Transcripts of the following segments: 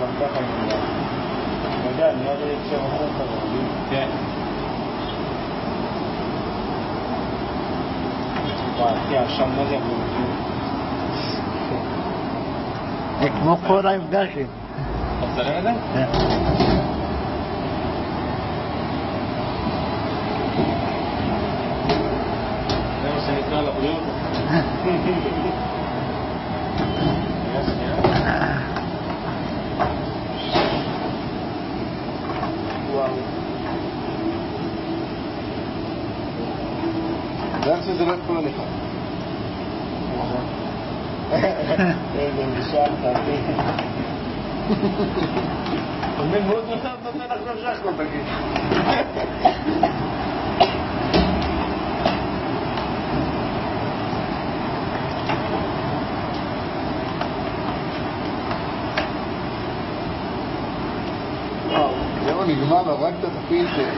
גם ככה נראה. אני יודע, נראה לי כשמחור כזה. כן. אחי, השם מוזר בולטים. זה כמו כל המפגשים. אתה מצלם את זה? כן. זה מה שנקרא לבריאות. גם שזה לא יתפול עליך. איזה משאלת, אחי. תמיד מאוד נותן עכשיו שחקו, תגיד. וואו, זהו נגמר, הרגת את הפילטר.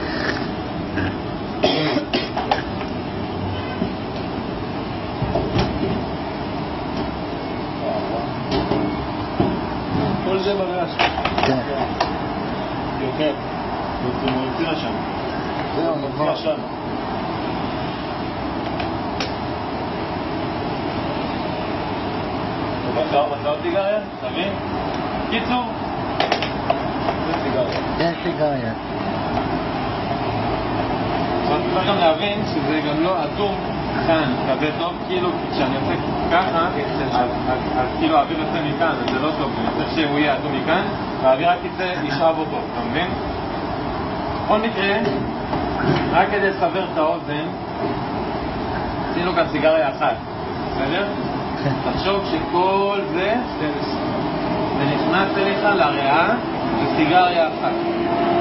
כל זה בגש. כן. יותר. הוא מוציא לשם. זהו, נגמר. לשם. בצעות סיגריה? תבין? קיצור. זה סיגריה. זה סיגריה. צריך גם להבין שזה גם לא אטום כאן, כזה טוב, כאילו כשאני עושה ככה, אז כאילו האוויר יוצא מכאן, אז זה לא טוב, אני צריך שהוא יהיה אטום מכאן, והאוויר רק ישאב אותו, אתה מבין? בכל מקרה, רק כדי לסבר את האוזן, עשינו כאן סיגריה אחת, בסדר? תחשוב שכל זה נכנס אליך לריאה בסיגריה אחת.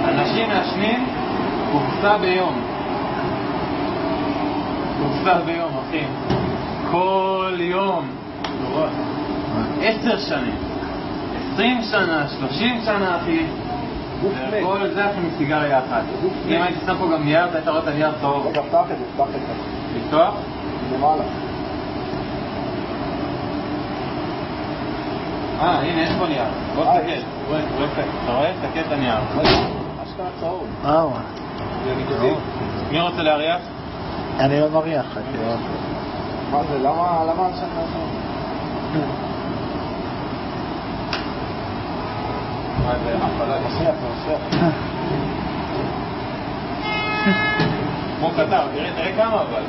אנשים מעשנים קופסה ביום. קופסה ביום, אחי. כל יום. 10 שנים. 20 שנה, 30 שנה, אחי. כל זה אחי מסיגריה אחת. אם הייתי שם פה גם נייר, אתה היית רואה את הנייר טוב. רגע, פתח את זה, פתח את זה. לפתוח? למעלה. הנה, יש פה נייר. בוא תסתכל. אתה רואה? תסתכל את הנייר. אשכרה צהוב. וואו. מי רוצה להריח? אני לא מריח. מה זה? למה אנשי נעשו? מה זה? הפעלה? נוסח. כמו קטר, תראה כמה אבל.